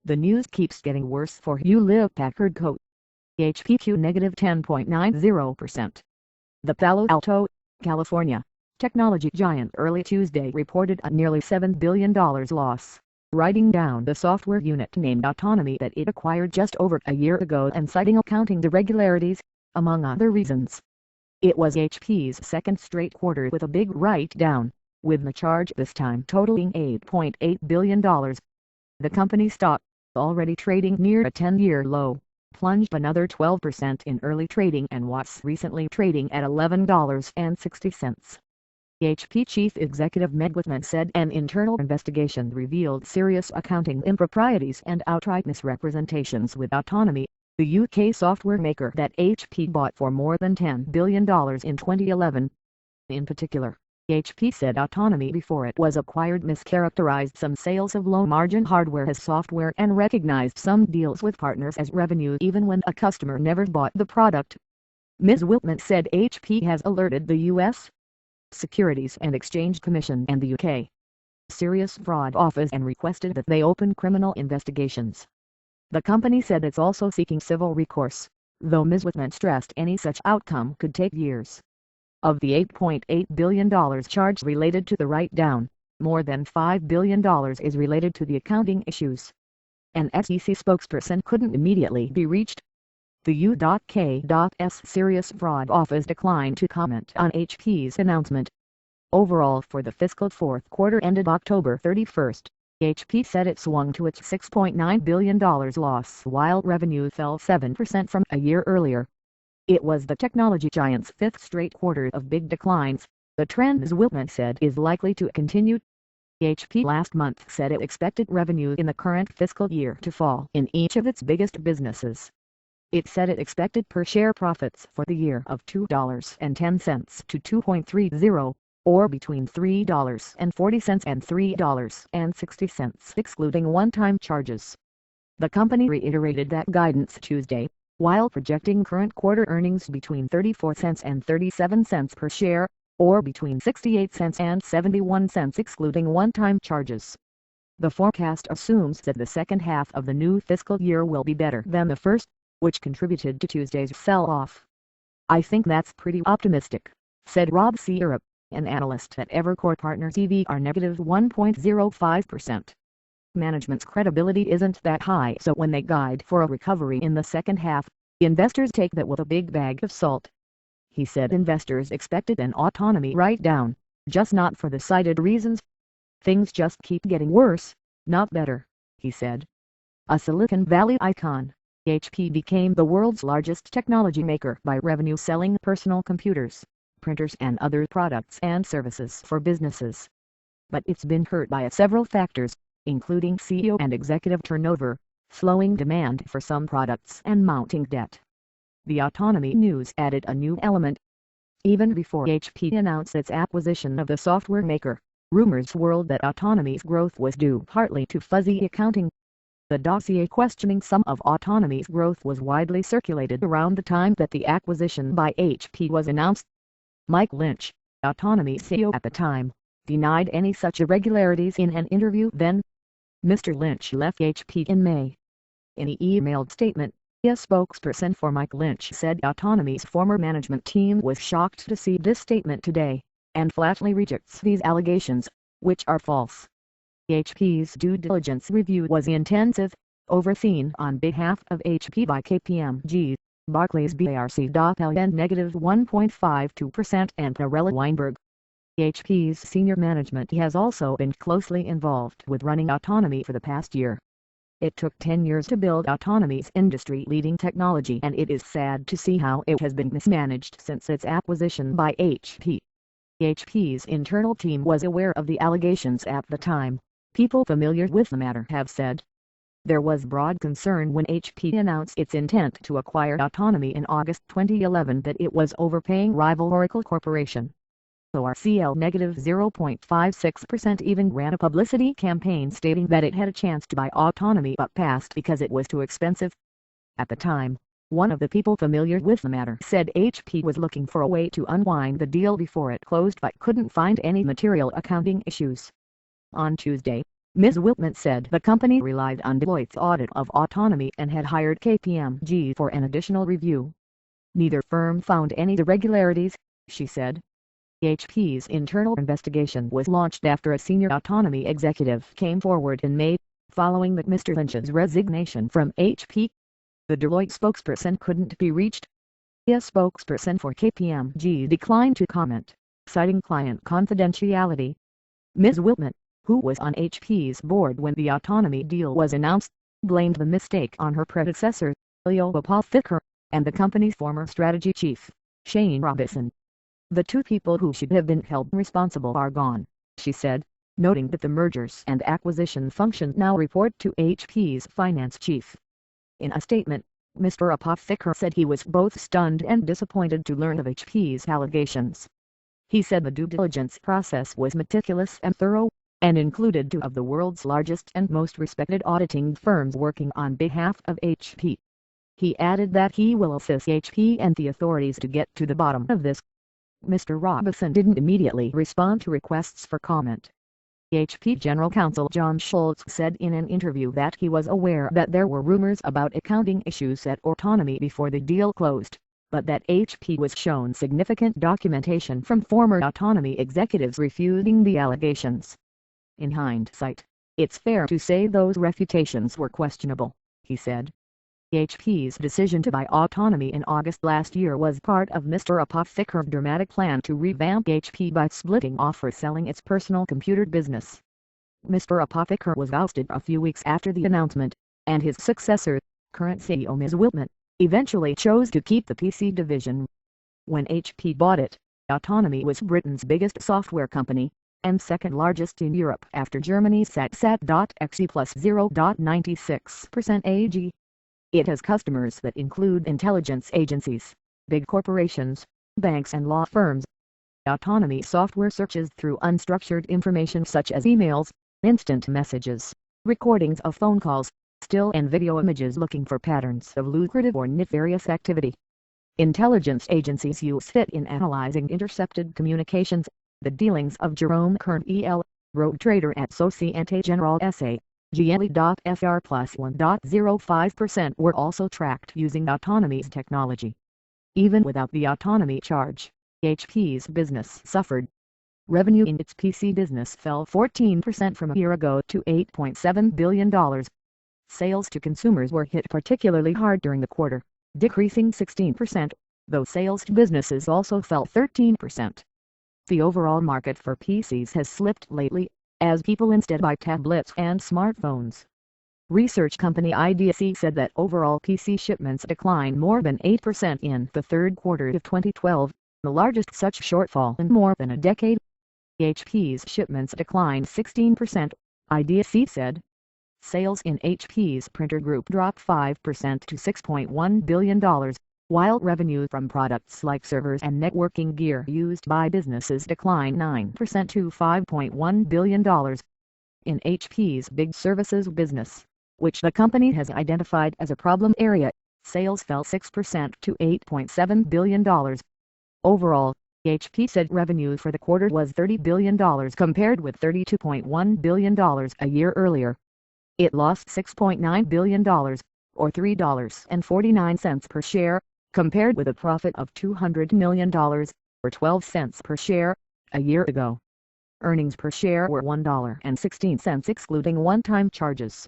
The news keeps getting worse for Hewlett-Packard Co. HPQ negative 10.90%. The Palo Alto, California, technology giant early Tuesday reported a nearly $7 billion loss, writing down the software unit named Autonomy that it acquired just over a year ago and citing accounting irregularities, among other reasons. It was HP's second straight quarter with a big write-down, with the charge this time totaling $8.8 billion. The company stock, already trading near a 10-year low, plunged another 12% in early trading and was recently trading at $11.60. HP Chief Executive Meg Whitman said an internal investigation revealed serious accounting improprieties and outright misrepresentations with Autonomy, the UK software maker that HP bought for more than $10 billion in 2011. In particular, HP said Autonomy before it was acquired mischaracterized some sales of low-margin hardware as software and recognized some deals with partners as revenue even when a customer never bought the product. Ms. Whitman said HP has alerted the U.S. Securities and Exchange Commission and the UK Serious Fraud Office and requested that they open criminal investigations. The company said it's also seeking civil recourse, though Ms. Whitman stressed any such outcome could take years. Of the $8.8 billion charge related to the write-down, more than $5 billion is related to the accounting issues. An SEC spokesperson couldn't immediately be reached. The U.K.'s Serious Fraud Office declined to comment on HP's announcement. Overall, for the fiscal fourth quarter ended October 31, HP said it swung to its $6.9 billion loss while revenue fell 7% from a year earlier. It was the technology giant's fifth straight quarter of big declines. The trend, as Whitman said, is likely to continue. HP last month said it expected revenue in the current fiscal year to fall in each of its biggest businesses. It said it expected per-share profits for the year of $2.10 to $2.30, or between $3.40 and $3.60 excluding one-time charges. The company reiterated that guidance Tuesday, while projecting current quarter earnings between 34 cents and 37 cents per share, or between 68 cents and 71 cents excluding one-time charges. The forecast assumes that the second half of the new fiscal year will be better than the first, which contributed to Tuesday's sell-off. "I think that's pretty optimistic," said Rob Sierra, an analyst at Evercore Partners. EV are negative 1.05%. Management's credibility isn't that high, so when they guide for a recovery in the second half, investors take that with a big bag of salt. He said investors expected an Autonomy write-down, just not for the cited reasons. "Things just keep getting worse, not better," he said. A Silicon Valley icon, HP became the world's largest technology maker by revenue selling personal computers, printers and other products and services for businesses. But it's been hurt by several factors, including CEO and executive turnover, slowing demand for some products and mounting debt. The Autonomy news added a new element. Even before HP announced its acquisition of the software maker, rumors swirled that Autonomy's growth was due partly to fuzzy accounting. The dossier questioning some of Autonomy's growth was widely circulated around the time that the acquisition by HP was announced. Mike Lynch, Autonomy CEO at the time, denied any such irregularities in an interview then. Mr. Lynch left HP in May. In an emailed statement, a spokesperson for Mike Lynch said Autonomy's former management team was shocked to see this statement today, and flatly rejects these allegations, which are false. HP's due diligence review was intensive, overseen on behalf of HP by KPMG, Barclays BRC.L and negative 1.52% and Perella Weinberg. HP's senior management has also been closely involved with running Autonomy for the past year. It took 10 years to build Autonomy's industry-leading technology, and it is sad to see how it has been mismanaged since its acquisition by HP. HP's internal team was aware of the allegations at the time, people familiar with the matter have said. There was broad concern when HP announced its intent to acquire Autonomy in August 2011 that it was overpaying rival Oracle Corporation. ORCL negative 0.56% even ran a publicity campaign stating that it had a chance to buy Autonomy but passed because it was too expensive. At the time, one of the people familiar with the matter said HP was looking for a way to unwind the deal before it closed but couldn't find any material accounting issues. On Tuesday, Ms. Whitman said the company relied on Deloitte's audit of Autonomy and had hired KPMG for an additional review. Neither firm found any irregularities, she said. HP's internal investigation was launched after a senior Autonomy executive came forward in May, following Mr. Lynch's resignation from HP. The Deloitte spokesperson couldn't be reached. A spokesperson for KPMG declined to comment, citing client confidentiality. Ms. Whitman, who was on HP's board when the Autonomy deal was announced, blamed the mistake on her predecessor, Leo Apotheker, and the company's former strategy chief, Shane Robison. The two people who should have been held responsible are gone, she said, noting that the mergers and acquisition function now report to HP's finance chief. In a statement, Mr. Apotheker said he was both stunned and disappointed to learn of HP's allegations. He said the due diligence process was meticulous and thorough, and included two of the world's largest and most respected auditing firms working on behalf of HP. He added that he will assist HP and the authorities to get to the bottom of this. Mr. Robison didn't immediately respond to requests for comment. HP General Counsel John Schultz said in an interview that he was aware that there were rumors about accounting issues at Autonomy before the deal closed, but that HP was shown significant documentation from former Autonomy executives refuting the allegations. In hindsight, it's fair to say those refutations were questionable, he said. HP's decision to buy Autonomy in August last year was part of Mr. Apotheker's dramatic plan to revamp HP by splitting off or selling its personal computer business. Mr. Apotheker was ousted a few weeks after the announcement, and his successor, current CEO Ms. Whitman, eventually chose to keep the PC division. When HP bought it, Autonomy was Britain's biggest software company, and second largest in Europe after Germany's SAT.exe plus 0.96% AG. It has customers that include intelligence agencies, big corporations, banks and law firms. Autonomy software searches through unstructured information such as emails, instant messages, recordings of phone calls, still and video images looking for patterns of lucrative or nefarious activity. Intelligence agencies use it in analyzing intercepted communications. The dealings of Jerome Kern EL, rogue trader at Societe Generale SA, GLE.FR plus 1.05% were also tracked using Autonomy's technology. Even without the Autonomy charge, HP's business suffered. Revenue in its PC business fell 14% from a year ago to $8.7 billion. Sales to consumers were hit particularly hard during the quarter, decreasing 16%, though sales to businesses also fell 13%. The overall market for PCs has slipped lately, as people instead buy tablets and smartphones. Research company IDC said that overall PC shipments declined more than 8% in the third quarter of 2012, the largest such shortfall in more than a decade. HP's shipments declined 16%, IDC said. Sales in HP's printer group dropped 5% to $6.1 billion, while revenue from products like servers and networking gear used by businesses declined 9% to $5.1 billion. In HP's big services business, which the company has identified as a problem area, sales fell 6% to $8.7 billion. Overall, HP said revenue for the quarter was $30 billion compared with $32.1 billion a year earlier. It lost $6.9 billion, or $3.49 per share, compared with a profit of $200 million, or 12 cents per share, a year ago. Earnings per share were $1.16 excluding one-time charges.